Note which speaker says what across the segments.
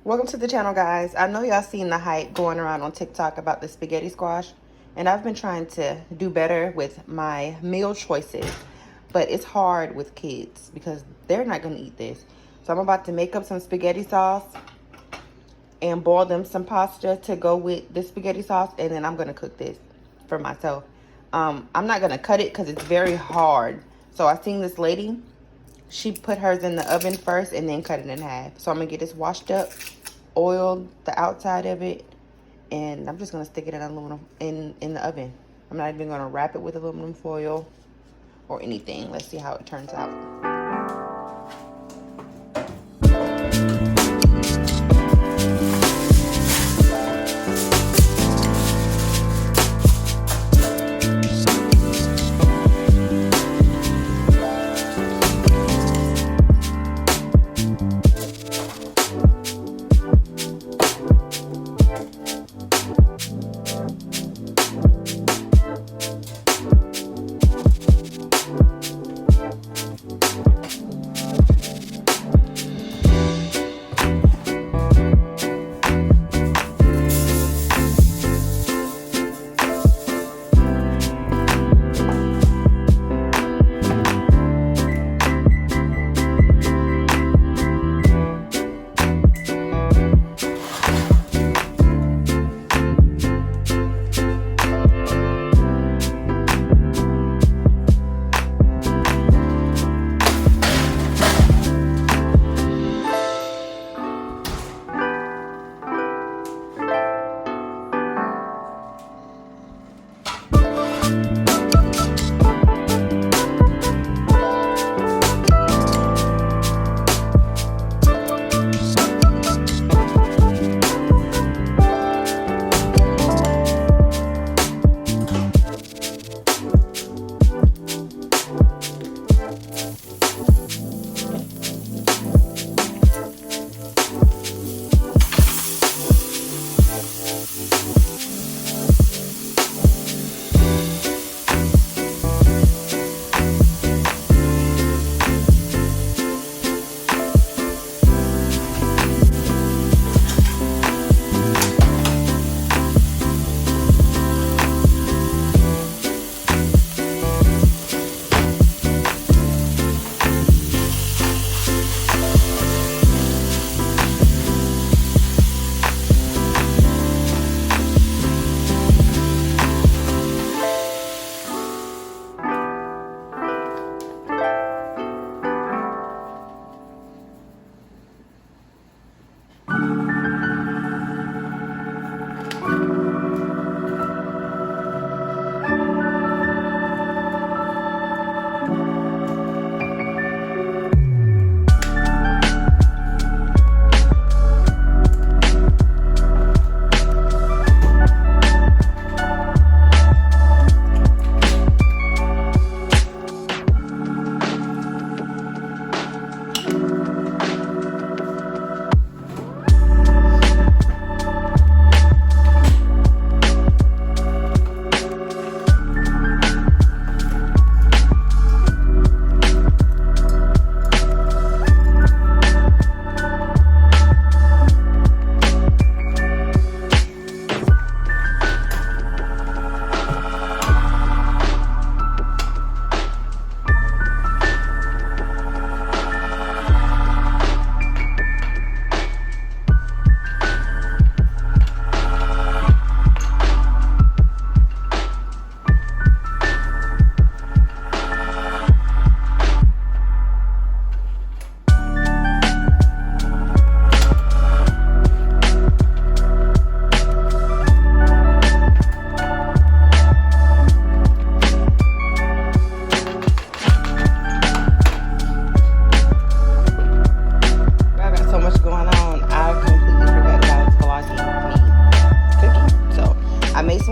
Speaker 1: Welcome to the channel, guys. I know y'all seen the hype going around on TikTok about the spaghetti squash, and I've been trying to do better with my meal choices, but it's hard with kids because they're not going to eat this. So I'm about to make up some spaghetti sauce and boil them some pasta to go with the spaghetti sauce, and then I'm going to cook this for myself. I'm not going to cut it because it's very hard. So I seen this lady, she put hers in the oven first and then cut it in half. So I'm going to get this washed up, oiled the outside of it, and I'm just going to stick it in aluminum in the oven. I'm not even going to wrap it with aluminum foil or anything. Let's see how it turns out.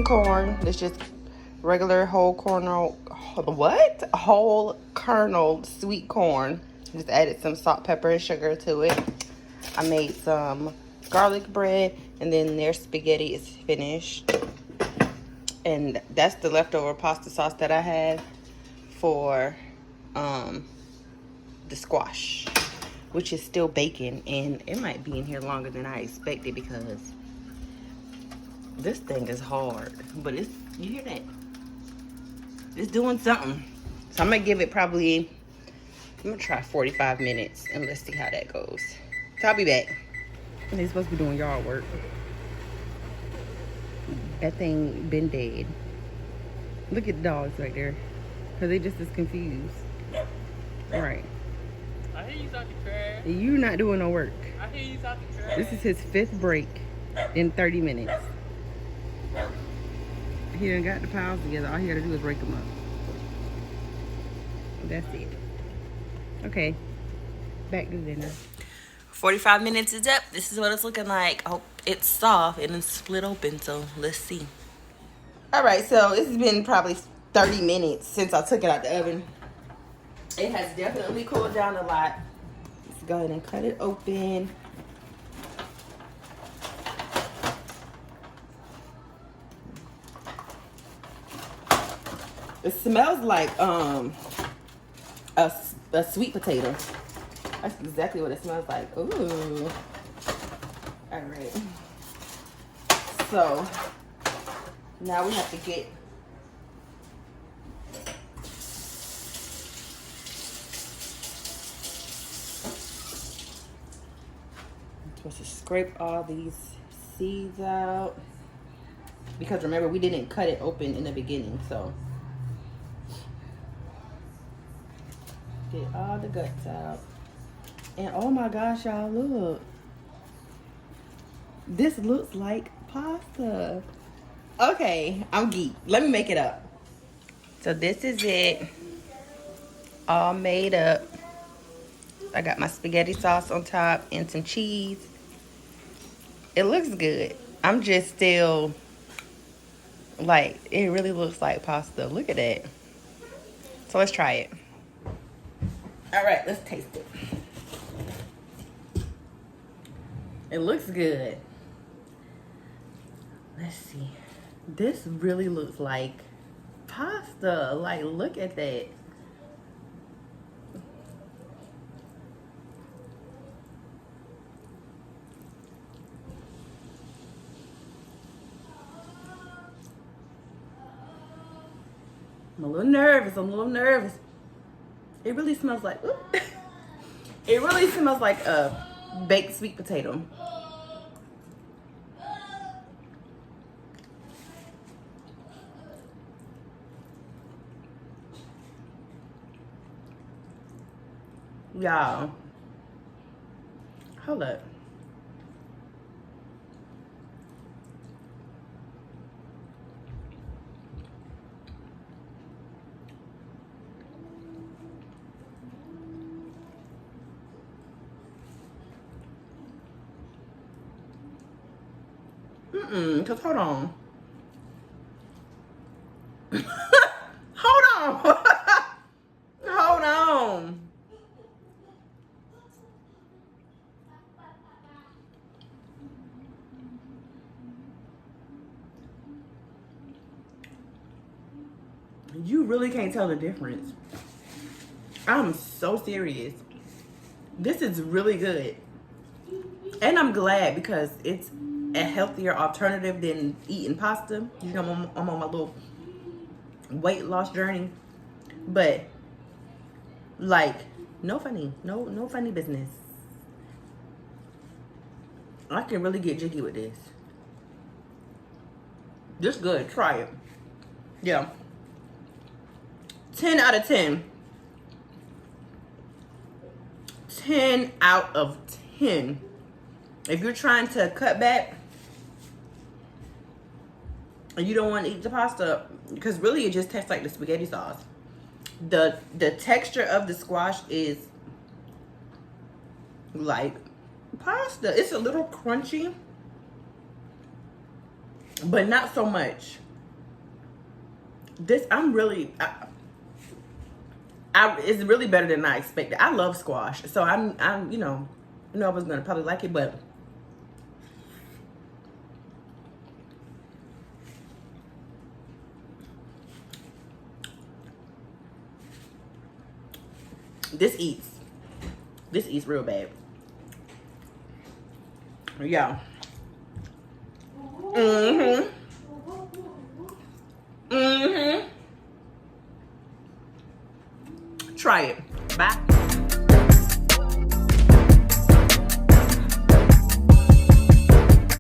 Speaker 1: Corn. It's just regular whole kernel. What? Whole kernel sweet corn. Just added some salt, pepper, and sugar to it. I made some garlic bread, and then their spaghetti is finished. And that's the leftover pasta sauce that I had for the squash. which is still baking, and it might be in here longer than I expected because this thing is hard. But it's, you hear that? It's doing something. So I'm gonna give it probably, I'm gonna try 45 minutes and let's see how that goes. So I'll be back. They're supposed to be doing yard work. That thing been dead. Look at the dogs right there. Cause they just as confused. All right.
Speaker 2: I hear you talking trash.
Speaker 1: You not doing no work.
Speaker 2: I hear you talking trash.
Speaker 1: This is his 5th break in 30 minutes. He done got the piles together. All he had to do is break them up. That's it. Okay. Back to dinner. 45 minutes is up. This is what it's looking like. I hope it's soft and it's split open. So let's see. All right. So this has been probably 30 minutes since I took it out the oven. It has definitely cooled down a lot. Let's go ahead and cut it open. It smells like a sweet potato. That's exactly what it smells like. Ooh. All right. So now we have to get supposed to scrape all these seeds out because remember we didn't cut it open in the beginning, so get all the guts out. And oh my gosh, y'all, look, this looks like pasta. Okay, I'm geek. Let me make it up. So this is it, all made up. I got my spaghetti sauce on top and some cheese. It looks good. I'm just still like, it really looks like pasta. Look at that. So let's try it. All right, let's taste it. It looks good. Let's see. This really looks like pasta. Like, look at that. I'm a little nervous. It really smells like, it really smells like a baked sweet potato. Y'all, hold up. Cause hold on. Hold on. Hold on. You really can't tell the difference. I'm so serious. This is really good. And I'm glad because it's a healthier alternative than eating pasta. You know, I'm on my little weight loss journey. But like, no funny business. I can really get jiggy with this. This good. Try it. Yeah. 10 out of 10. 10 out of 10. If you're trying to cut back and you don't want to eat the pasta, because really it just tastes like the spaghetti sauce. The texture of the squash is like pasta. It's a little crunchy, but not so much. This, I'm really, it's really better than I expected. I love squash, so I'm you know I was gonna probably like it, but this eats. This eats real bad. Yeah. Mm-hmm. Mm-hmm. Try it. Bye.